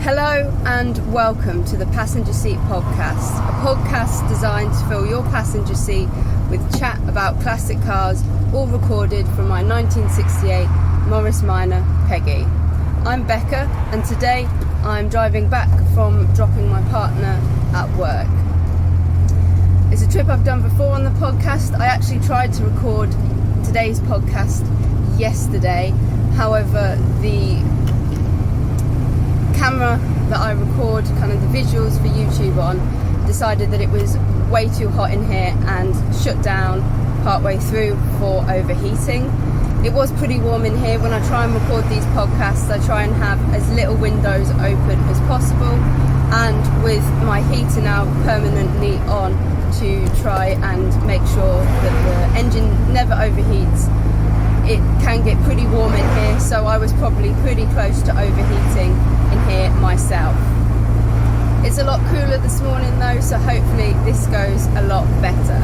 Hello and welcome to the Passenger Seat Podcast, a podcast designed to fill your passenger seat with chat about classic cars, all recorded from my 1968 Morris Minor Peggy. I'm Becca and today I'm driving back from dropping my partner at work. It's a trip I've done before on the podcast. I actually tried to record today's podcast yesterday, however the camera that I record kind of the visuals for YouTube on decided that it was way too hot in here and shut down partway through for overheating. It was pretty warm in here. When I try and record these podcasts, I try and have as little windows open as possible, and with my heater now permanently on to try and make sure that the engine never overheats, it can get pretty warm in here, so I was probably pretty close to overheating in here myself. It's a lot cooler this morning though, so hopefully this goes a lot better.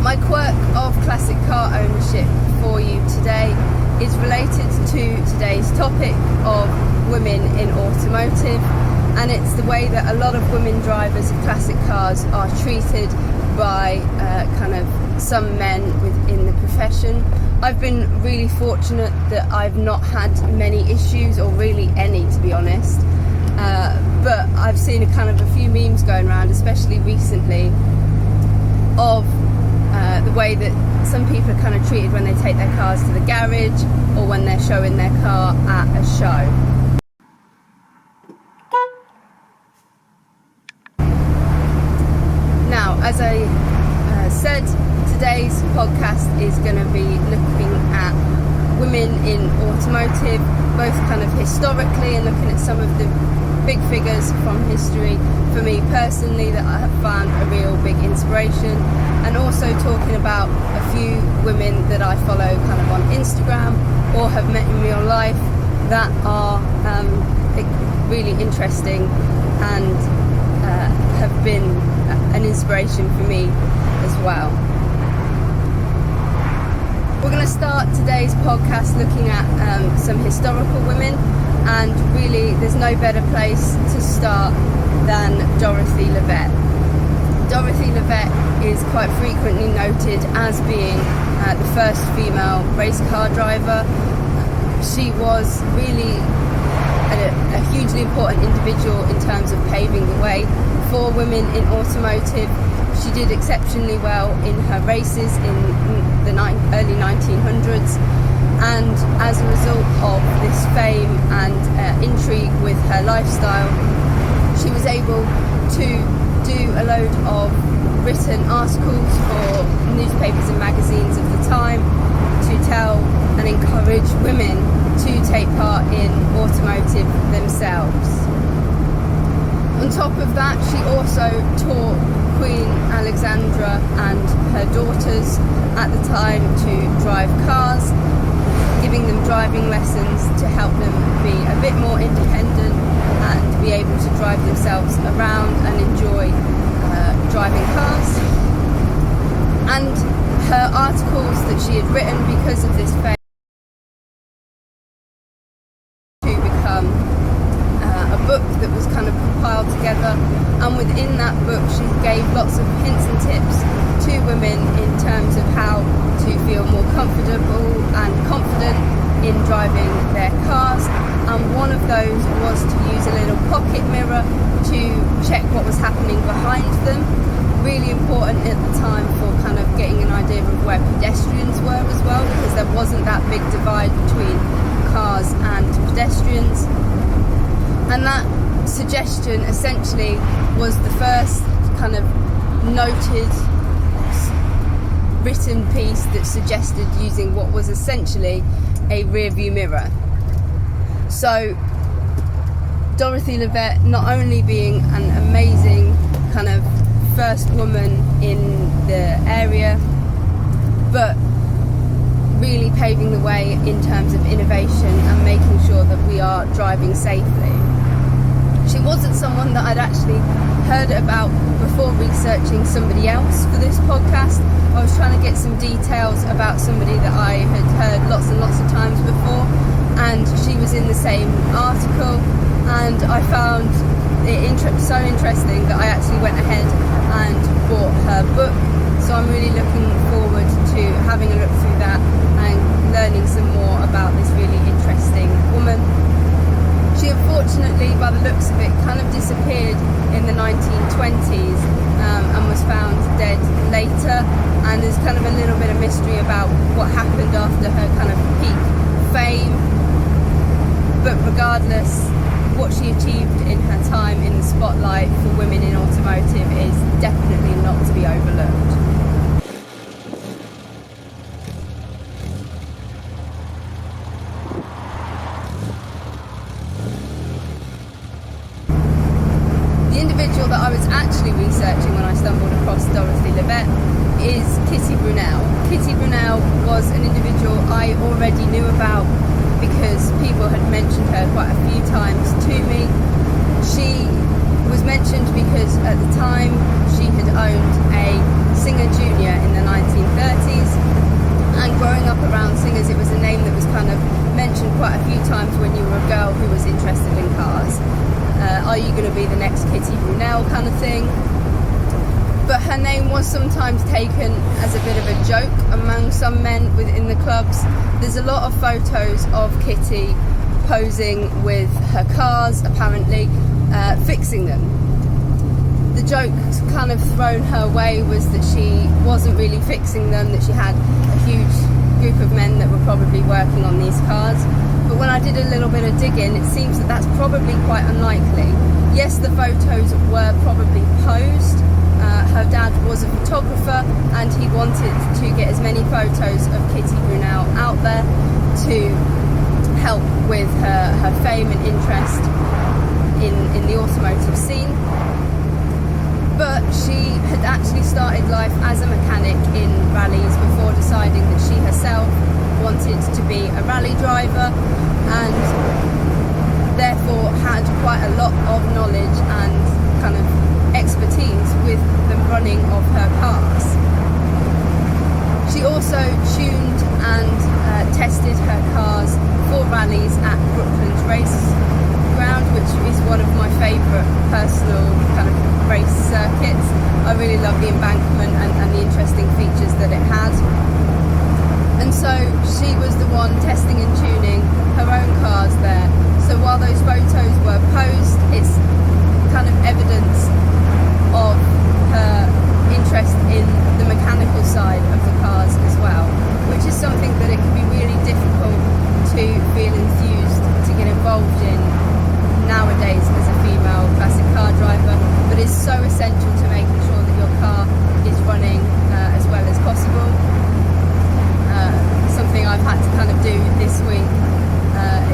My quirk of classic car ownership for you today is related to today's topic of women in automotive, and it's the way that a lot of women drivers of classic cars are treated by kind of some men within the profession. I've been really fortunate that I've not had many issues, or really any to be honest, but I've seen a kind of a few memes going around, especially recently, of the way that some people are kind of treated when they take their cars to the garage or when they're showing their car at a show. Now, as I said, today's podcast is going to be looking at women in automotive, both kind of historically and looking at some of the big figures from history for me personally that I have found a real big inspiration, and also talking about a few women that I follow kind of on Instagram or have met in real life that are really interesting and have been an inspiration for me as well. We're going to start today's podcast looking at some historical women, and really there's no better place to start than Dorothy Levesque. Dorothy Levesque is quite frequently noted as being the first female race car driver. She was really a hugely important individual in terms of paving the way for women in automotive. She did exceptionally well in her races in the early 1900s, and as a result of this fame and intrigue with her lifestyle, she was able to do a load of written articles for newspapers and magazines of the time to tell and encourage women to take part in automotive themselves. On top of that, she also taught Queen Alexandra and her daughters at the time to drive cars, giving them driving lessons to help them be a bit more independent and be able to drive themselves around and enjoy driving cars. And her articles that she had written because of this fame to become a book that was kind of compiled together, and within that book she gave lots of hints and tips to women in terms of how to feel more comfortable and confident in driving their cars, and one of those was to use a little pocket mirror to check what was happening behind them. Really important at the time for kind of getting an idea of where pedestrians were as well, because there wasn't that big divide between cars and pedestrians. And that suggestion essentially was the first kind of noted written piece that suggested using what was essentially a rear view mirror. So Dorothy Levesque, not only being an amazing kind of first woman in the area, but really paving the way in terms of innovation and making sure that we are driving safely. She wasn't someone that I'd actually heard about before researching somebody else for this podcast. I was trying to get some details about somebody that I had heard lots and lots of times before, and she was in the same article, and I found it so interesting that I actually went ahead and bought her book. So I'm really looking forward to having a look through that and learning some more about this really interesting woman. She unfortunately, by the looks of it, kind of disappeared in the 1920s and was found dead later, and there's kind of a little bit of mystery about what happened after her kind of peak fame. But regardless, what she achieved in her time in the spotlight for women in automotive is definitely not to be overlooked. The individual that I was actually researching when I stumbled across Dorothy Levesque is Kitty Brunel. Kitty Brunel was an individual I already knew about because people had mentioned her quite a few times to me. She was mentioned because at the time she had owned a Singer Junior in the 1930s, and growing up around Singers, it was a name that was kind of mentioned quite a few times when you were a girl who was interested in cars. Are you going to be the next Kitty Brunel kind of thing? But her name was sometimes taken as a bit of a joke among some men within the clubs. There's a lot of photos of Kitty posing with her cars, apparently, fixing them. The joke kind of thrown her way was that she wasn't really fixing them, that she had a huge group of men that were probably working on these cars. But when I did a little bit of digging, it seems that that's probably quite unlikely. Yes, the photos were probably posed. Her dad was a photographer, and he wanted to get as many photos of Kitty Brunel out there to help with her fame and interest in the automotive scene. But she had actually started life as a mechanic in rallies before deciding that she herself wanted to be a rally driver, and therefore had quite a lot of knowledge and kind of expertise with the running of her cars. She also tuned and tested her cars for rallies at Brooklands Race Ground, which is one of my favourite personal kind of race circuits. I really love the embankment and the interesting features that it had. And so she was the one testing and tuning her own cars there. So while those photos were posed, it's kind of evidence of her interest in the mechanical side of the cars as well, which is something that it can be really difficult to feel enthused to get involved in nowadays as a female classic car driver, but it's so essential to making sure that your car is running as well as possible. Something I've had to kind of do this week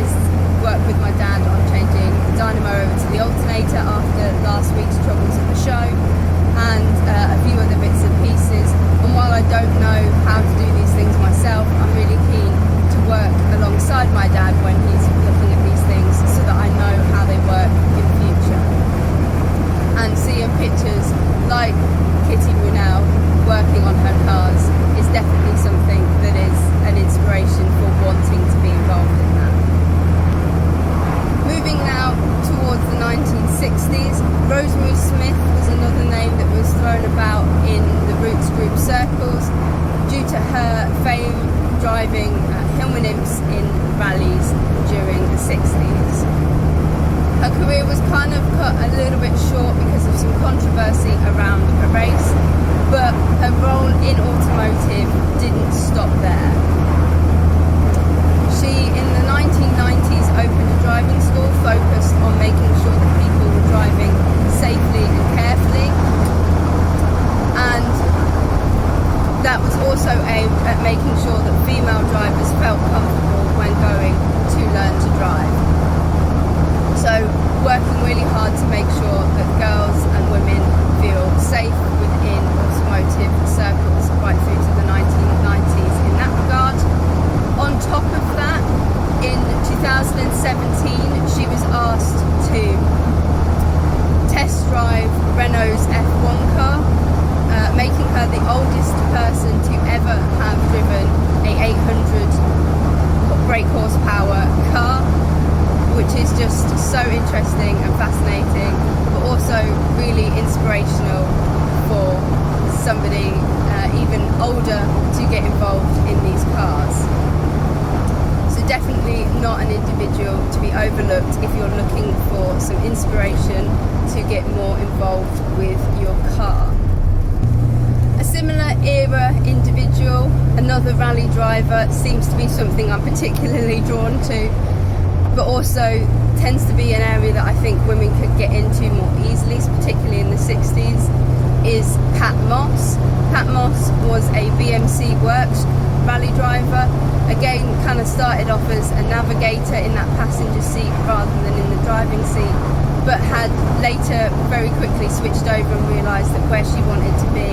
is work with my dad on changing the dynamo over to the alternator after last week's troubles at the show, and a few other bits and pieces. And while I don't know how to do these things myself, I'm really keen to work alongside my dad when he's looking at these things so that I know how they work in future. And seeing pictures like Kitty Brunel working on her cars is definitely something that is an inspiration for wanting to be involved in that. Moving now towards the 1960s, Rosemary Smith was another name that was thrown about in the Roots Group circles due to her fame driving Hillman Imps in rallies during the 60s. Her career was kind of cut a little bit short because of some controversy around a race, but her role in automotive didn't stop there. She, in the 1990s, opened a driving school focused on making sure that people were driving safely and carefully, and that was also aimed at making sure that female drivers felt comfortable when going to learn to drive. So working really hard to make sure that girls and women feel safe within automotive circles right through to the 1990s in that regard. On top of that, in 2017 she was asked to somebody even older to get involved in these cars. So definitely not an individual to be overlooked if you're looking for some inspiration to get more involved with your car. A similar era individual, another rally driver, seems to be something I'm particularly drawn to, but also tends to be an area that I think women could get into more easily, particularly in the 60s, is Pat Moss. Pat Moss was a BMC Works rally driver, again kind of started off as a navigator in that passenger seat rather than in the driving seat, but had later very quickly switched over and realised that where she wanted to be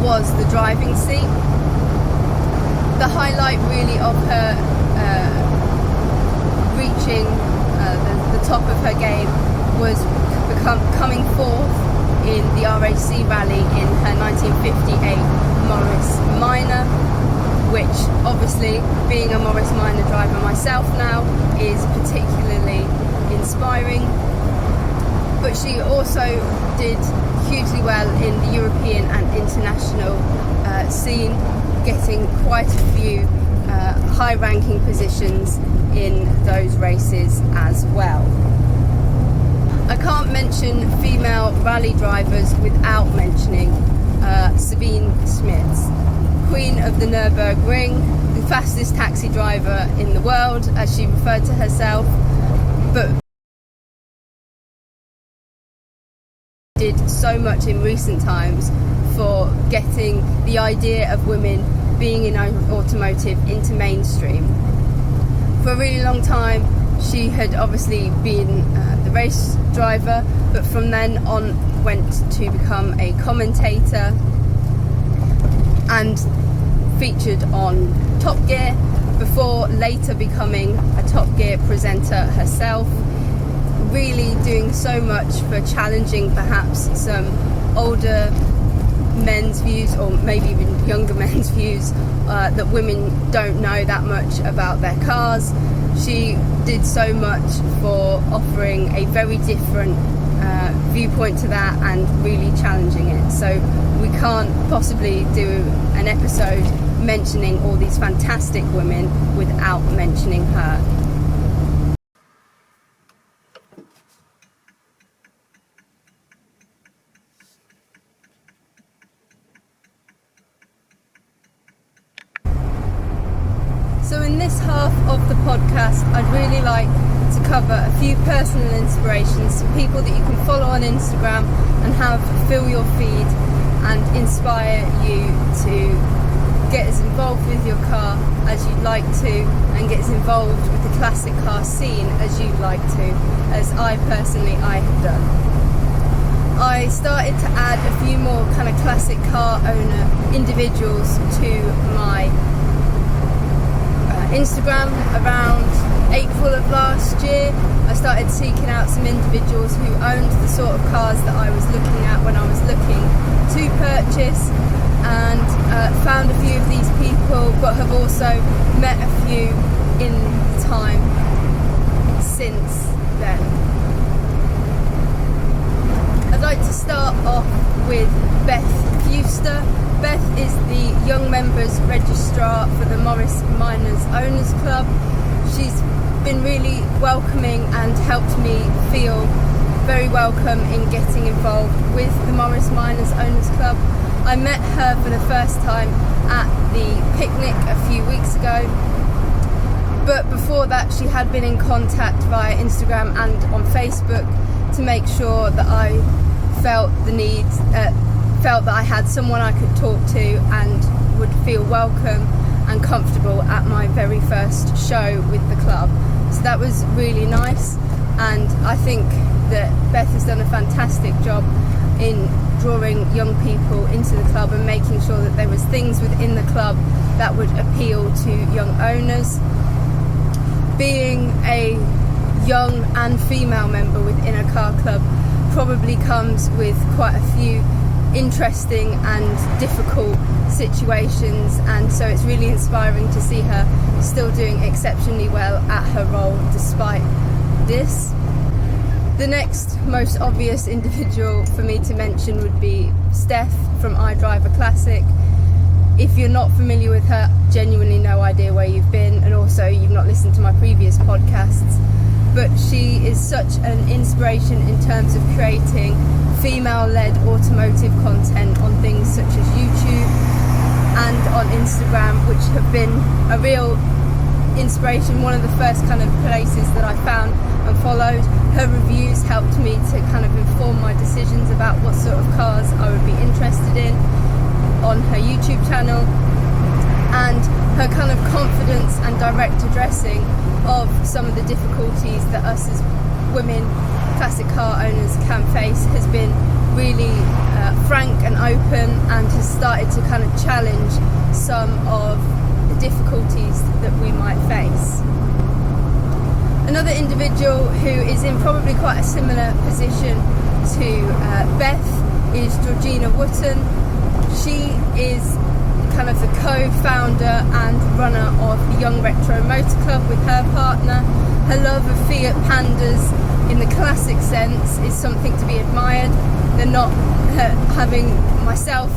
was the driving seat. The highlight really of her reaching the top of her game was coming fourth in the RAC rally in her 1958 Morris Minor, which obviously, being a Morris Minor driver myself now, is particularly inspiring. But she also did hugely well in the European and international scene, getting quite a few high-ranking positions in those races as well. I can't mention female rally drivers without mentioning Sabine Smith, Queen of the Nürburgring, the fastest taxi driver in the world, as she referred to herself, but did so much in recent times for getting the idea of women being in automotive into mainstream. For a really long time she had obviously been the race driver, but from then on went to become a commentator and featured on Top Gear before later becoming a Top Gear presenter herself, really doing so much for challenging perhaps some older men's views, or maybe even younger men's views, that women don't know that much about their cars. She did so much for offering a very different viewpoint to that and really challenging it. So we can't possibly do an episode mentioning all these fantastic women without mentioning her. So in this half of the podcast, I'd really like to cover a few personal inspirations, some people that you can follow on Instagram and have fill your feed and inspire you to get as involved with your car as you'd like to, and get as involved with the classic car scene as you'd like to, as I have done. I started to add a few more kind of classic car owner individuals to my Instagram around April of last year. I started seeking out some individuals who owned the sort of cars that I was looking at when I was looking to purchase, and found a few of these people, but have also met a few in the time since then. I'd like to start off with Beth Fewster. Beth is the Young Members Registrar for the Morris Minors Owners Club. She's been really welcoming and helped me feel very welcome in getting involved with the Morris Minors Owners Club. I met her for the first time at the picnic a few weeks ago, but before that she had been in contact via Instagram and on Facebook to make sure that I felt that I had someone I could talk to and would feel welcome and comfortable at my very first show with the club. So that was really nice, and I think that Beth has done a fantastic job in drawing young people into the club and making sure that there was things within the club that would appeal to young owners. Being a young and female member within a car club probably comes with quite a few interesting and difficult situations, and so it's really inspiring to see her still doing exceptionally well at her role despite this. The next most obvious individual for me to mention would be Steph from iDriver Classic. If you're not familiar with her, genuinely no idea where you've been, and also you've not listened to my previous podcasts. But she is such an inspiration in terms of creating female-led automotive content on things such as YouTube and on Instagram, which have been a real inspiration. One of the first kind of places that I found and followed. Her reviews helped me to kind of inform my decisions about what sort of cars I would be interested in on her YouTube channel, and her kind of confidence and direct addressing of some of the difficulties that us as women classic car owners can face has been really frank and open, and has started to kind of challenge some of the difficulties that we might face. Another individual who is in probably quite a similar position to Beth is Georgina Wootten. She is kind of the co-founder and runner of the Young Retro Motor Club with her partner. Her love of Fiat Pandas in the classic sense is something to be admired. They're not having myself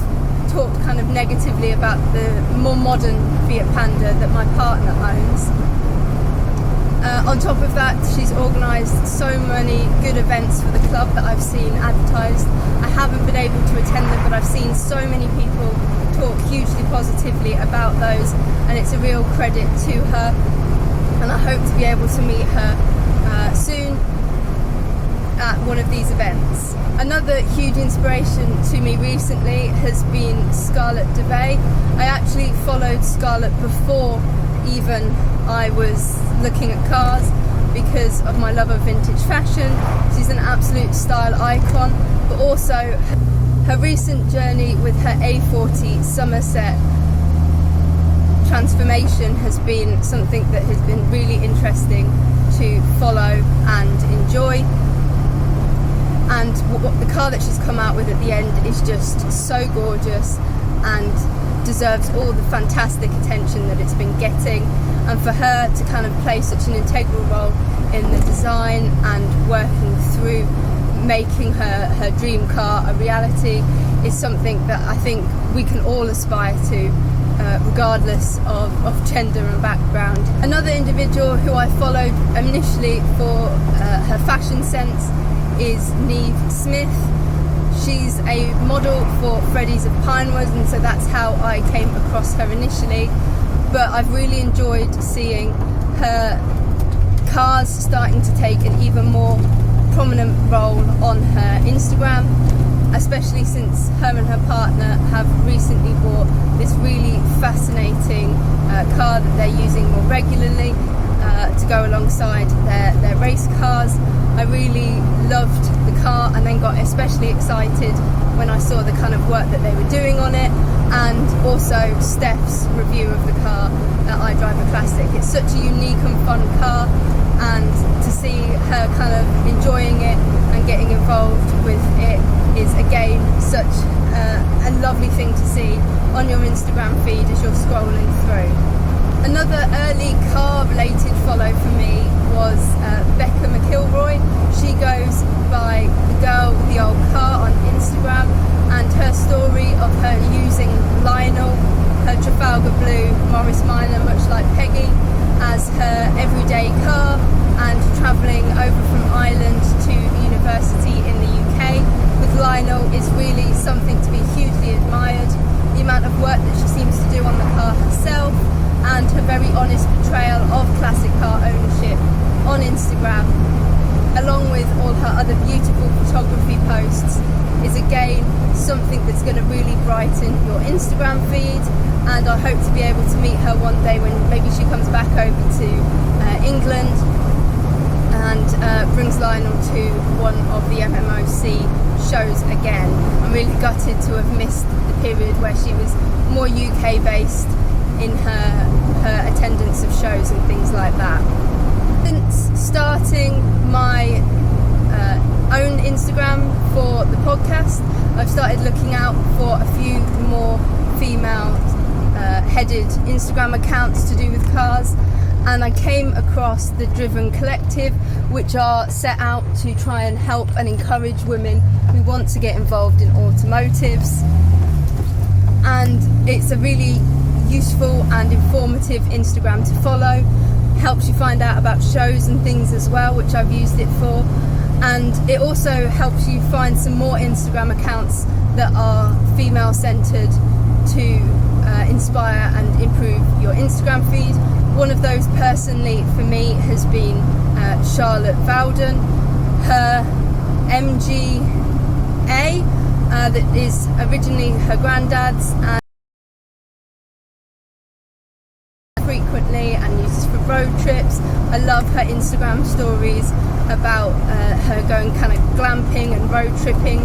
talked kind of negatively about the more modern Fiat Panda that my partner owns. On top of that, she's organised so many good events for the club that I've seen advertised. I haven't been able to attend them, but I've seen so many people talk hugely positively about those, and it's a real credit to her, and I hope to be able to meet her soon at one of these events. Another huge inspiration to me recently has been Scarlett Devey. I actually followed Scarlett before even I was looking at cars because of my love of vintage fashion. She's an absolute style icon, but also her recent journey with her A40 Somerset transformation has been something that has been really interesting to follow and enjoy. And the car that she's come out with at the end is just so gorgeous and deserves all the fantastic attention that it's been getting, and for her to kind of play such an integral role in the design and working through making her dream car a reality is something that I think we can all aspire to, regardless of gender and background. Another individual who I followed initially for her fashion sense is Niamh Smith. She's a model for Freddy's of Pinewood, and so that's how I came across her initially. But I've really enjoyed seeing her cars starting to take an even more prominent role on her Instagram, especially since her and her partner have recently bought this really fascinating car that they're using more regularly to go alongside their race cars. I really loved the car, and then got especially excited when I saw the kind of work that they were doing on it, and also Steph's review of the car at iDriver Classic. It's such a unique and fun car, and to see her kind of enjoying it and getting involved with it is again such a lovely thing to see on your Instagram feed as you're scrolling through. Another early car related follow for me was Becca McIlroy. She goes by the girl with the old car on Instagram, and her story of her using Lionel, her Trafalgar Blue Morris Minor, much like Peggy, as her everyday car, and travelling over from Ireland to university in the UK with Lionel is really something to be hugely admired. The amount of work that she seems to do on the car herself, and her very honest portrayal of classic car ownership on Instagram, along with all her other beautiful photography posts, is again something that's going to really brighten your Instagram feed. And I hope to be able to meet her one day when maybe she comes back over to England and brings Lionel to one of the MMOC shows again. I'm really gutted to have missed the period where she was more UK based in her attendance of shows and things like that. Since starting my own Instagram for the podcast, I've started looking out for a few more female headed Instagram accounts to do with cars, and I came across the Driven Collective, which are set out to try and help and encourage women who want to get involved in automotives. And it's a really useful and informative Instagram to follow. Helps you find out about shows and things as well, which I've used it for. And it also helps you find some more Instagram accounts that are female centered to inspire and improve your Instagram feed. One of those personally for me has been Charlotte Vowden. Her MGA that is originally her granddad's, and frequently and uses for road trips. I love her Instagram stories about her going kind of glamping and road tripping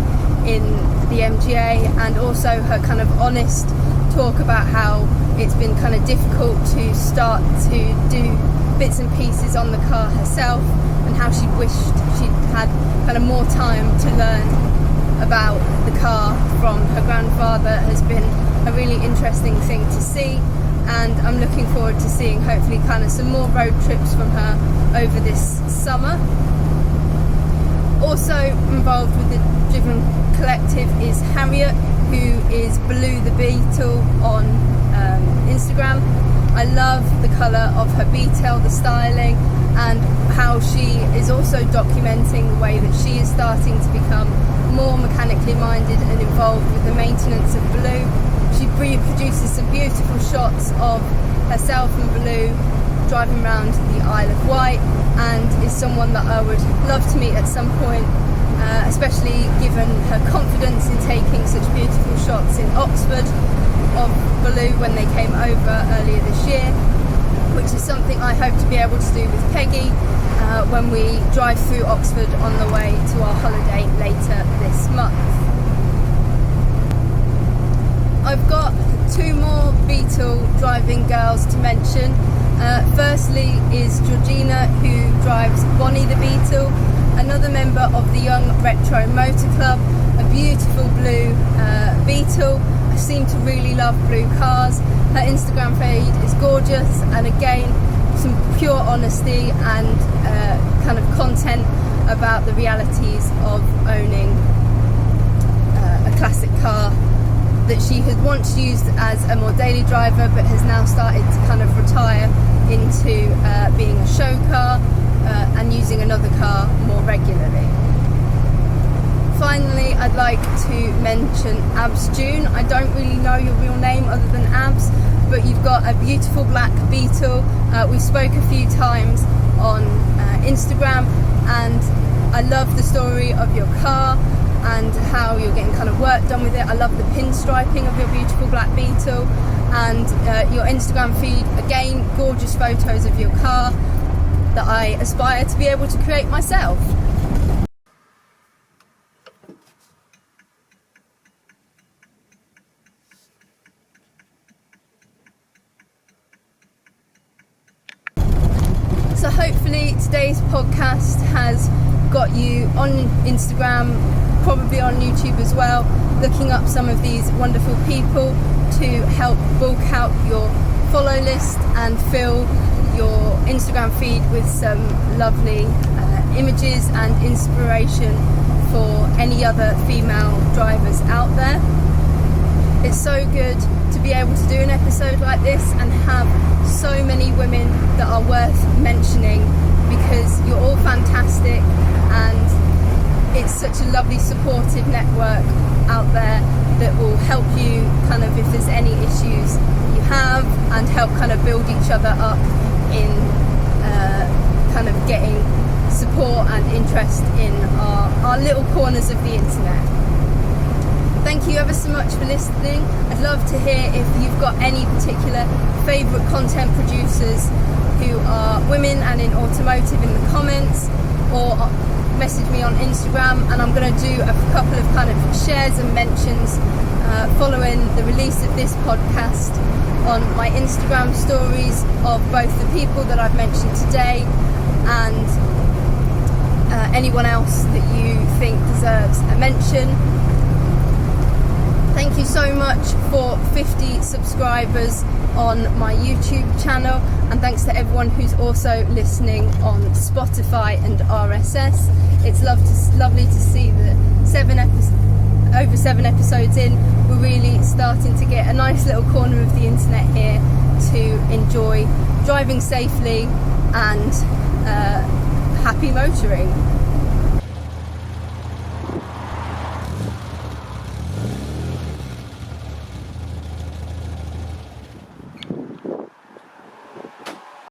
in the MGA, and also her kind of honest talk about how it's been kind of difficult to start to do bits and pieces on the car herself, and how she wished she'd had kind of more time to learn about the car from her grandfather has been a really interesting thing to see, and I'm looking forward to seeing hopefully kind of some more road trips from her over this summer. Also involved with the Driven Collective is Harriet, who is Blue the Beetle on Instagram. I love the colour of her Beetle, the styling, and how she is also documenting the way that she is starting to become more mechanically minded and involved with the maintenance of Blue. She produces some beautiful shots of herself and Blue driving around the Isle of Wight, and is someone that I would love to meet at some point, especially given her confidence in taking such beautiful shots in Oxford of Blue when they came over earlier this year, which is something I hope to be able to do with Peggy when we drive through Oxford on the way to our holiday later this month. I've got two more Beetle driving girls to mention. Firstly is Georgina, who drives Bonnie the Beetle, another member of the Young Retro Motor Club, a beautiful blue Beetle. I seem to really love blue cars. Her Instagram feed is gorgeous, and again some pure honesty and kind of content about the realities of owning a classic car that she had once used as a more daily driver, but has now started to kind of retire into being a show car and using another car more regularly. Finally, I'd like to mention Abs June. I don't really know your real name other than Abs, but you've got a beautiful black Beetle. We spoke a few times on Instagram, and I love the story of your car and how you're getting kind of work done with it. I love the pinstriping of your beautiful black Beetle, and your Instagram feed, again, gorgeous photos of your car that I aspire to be able to create myself. So hopefully today's podcast has got you on Instagram, probably on YouTube as well, looking up some of these wonderful people to help bulk out your follow list and fill your Instagram feed with some lovely images and inspiration for any other female drivers out there. It's so good to be able to do an episode like this and have so many women that are worth mentioning, because you're all fantastic, and it's such a lovely supportive network out there that will help you kind of if there's any issues you have, and help kind of build each other up in kind of getting support and interest in our little corners of the internet. Thank you ever so much for listening. I'd love to hear if you've got any particular favourite content producers who are women and in automotive in the comments, or message me on Instagram, and I'm going to do a couple of kind of shares and mentions following the release of this podcast on my Instagram stories of both the people that I've mentioned today and anyone else that you think deserves a mention. Thank you so much for 50 subscribers on my YouTube channel, and thanks to everyone who's also listening on Spotify and RSS. It's lovely to see that over 7 episodes in, we're really starting to get a nice little corner of the internet here to enjoy driving safely and happy motoring.